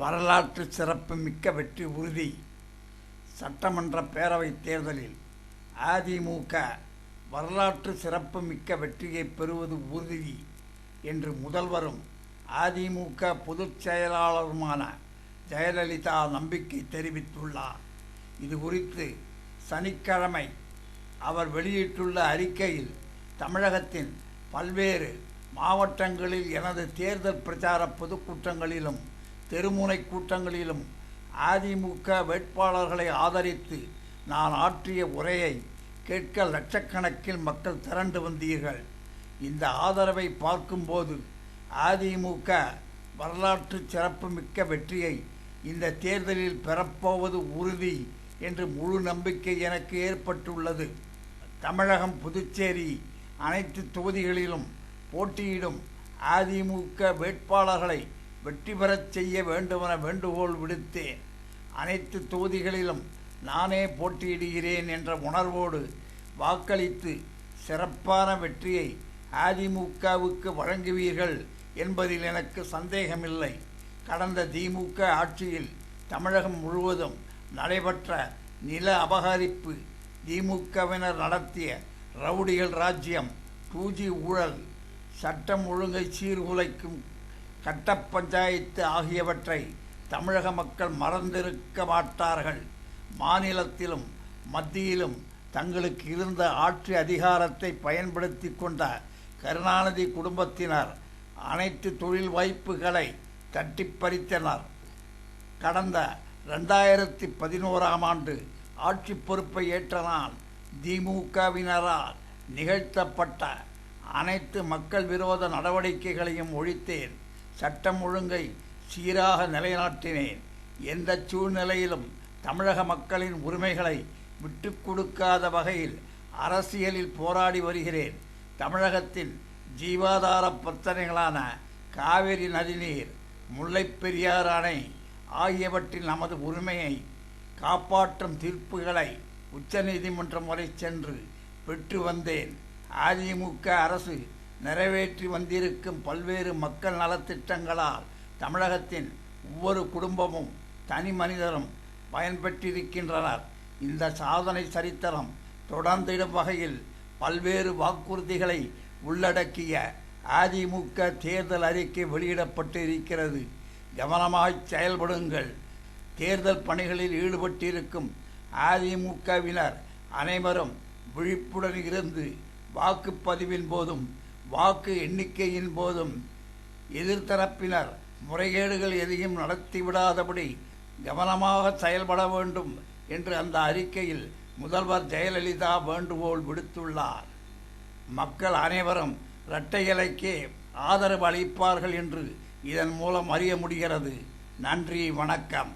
வரலாற்று சிறப்புமிக்க வெற்றி உறுதி. சட்டமன்ற பேரவைத் தேர்தலில் அதிமுக வரலாற்று சிறப்புமிக்க வெற்றியை பெறுவது உறுதி என்று முதல்வரும் அதிமுக பொதுச் செயலாளருமான ஜெயலலிதா நம்பிக்கை தெரிவித்துள்ளார். இது குறித்து சனிக்கிழமை அவர் வெளியிட்டுள்ள அறிக்கையில், தமிழகத்தின் பல்வேறு மாவட்டங்களில் எனது தேர்தல் பிரச்சார பொதுக்கூட்டங்களிலும் தெருமுனை கூட்டங்களிலும் அதிமுக வேட்பாளர்களை ஆதரித்து நான் ஆற்றிய உரையை கேட்க லட்சக்கணக்கில் மக்கள் திரண்டு வந்தீர்கள். இந்த ஆதரவை பார்க்கும்போது அதிமுக வரலாற்று சிறப்புமிக்க வெற்றியை இந்த தேர்தலில் பெறப்போவது உறுதி என்று முழு நம்பிக்கை எனக்கு ஏற்பட்டுள்ளது. தமிழகம், புதுச்சேரி அனைத்து தொகுதிகளிலும் போட்டியிடும் அதிமுக வேட்பாளர்களை வெற்றி பெறச் செய்ய வேண்டுமென வேண்டுகோள் விடுத்தேன். அனைத்து தொகுதிகளிலும் நானே போட்டியிடுகிறேன் என்ற உணர்வோடு வாக்களித்து சிறப்பான வெற்றியை அதிமுகவுக்கு வழங்குவீர்கள் என்பதில் எனக்கு சந்தேகமில்லை. கடந்த திமுக ஆட்சியில் தமிழகம் முழுவதும் நடைபெற்ற நில அபகரிப்பு, திமுகவினர் நடத்திய ரவுடிகள் ராஜ்யம், 2G ஊழல், சட்டம் ஒழுங்கை சீர்குலைக்கும் கட்ட பஞ்சாயத்து ஆகியவற்றை தமிழக மக்கள் மறந்திருக்க மாட்டார்கள். மாநிலத்திலும் மத்தியிலும் தங்களுக்கு இருந்த ஆட்சி அதிகாரத்தை பயன்படுத்தி கொண்ட கருணாநிதி குடும்பத்தினர் அனைத்து தொழில் வாய்ப்புகளை தட்டி பறித்தனர். கடந்த 2011ஆம் ஆண்டு ஆட்சி பொறுப்பை ஏற்ற நான் திமுகவினரால் நிகழ்த்தப்பட்ட அனைத்து மக்கள் விரோத நடவடிக்கைகளையும் ஒழித்தேன். சட்டம் ஒழுங்கை சீராக நிலைநாட்டினேன். எந்த சூழ்நிலையிலும் தமிழக மக்களின் உரிமைகளை விட்டு கொடுக்காத வகையில் அரசியலில் போராடி வருகிறேன். தமிழகத்தின் ஜீவாதார பிரச்சனைகளான காவிரி நதிநீர், முல்லைப் பெரியாறு அணை ஆகியவற்றில் நமது உரிமையை காப்பாற்றும் தீர்ப்புகளை உச்சநீதிமன்றம் வரை சென்று பெற்று வந்தேன். அதிமுக அரசு நிறைவேற்றி வந்திருக்கும் பல்வேறு மக்கள் நலத்திட்டங்களால் தமிழகத்தின் ஒவ்வொரு குடும்பமும் தனி மனிதரும் பயன்பெற்றிருக்கின்றனர். இந்த சாதனை சரித்திரம் தொடர்ந்திடும் வகையில் பல்வேறு வாக்குறுதிகளை உள்ளடக்கிய அதிமுக தேர்தல் அறிக்கை வெளியிடப்பட்டு இருக்கிறது. கவனமாய் செயல்படுங்கள். தேர்தல் பணிகளில் ஈடுபட்டிருக்கும் அதிமுகவினர் அனைவரும் விழிப்புடன் இருந்து வாக்குப்பதிவின் போதும் வாக்கு எண்ணிக்கையின் போதும் எதிர்த்தரப்பினர் முறைகேடுகள் எதையும் நடத்திவிடாதபடி கவனமாக செயல்பட வேண்டும் என்று அந்த அறிக்கையில் முதல்வர் ஜெயலலிதா வேண்டுகோள் விடுத்துள்ளார். மக்கள் அனைவரும் இரட்டை இலைக்கே ஆதரவு அளிப்பார்கள் என்று இதன் மூலம் அறிய முடிகிறது. நன்றி, வணக்கம்.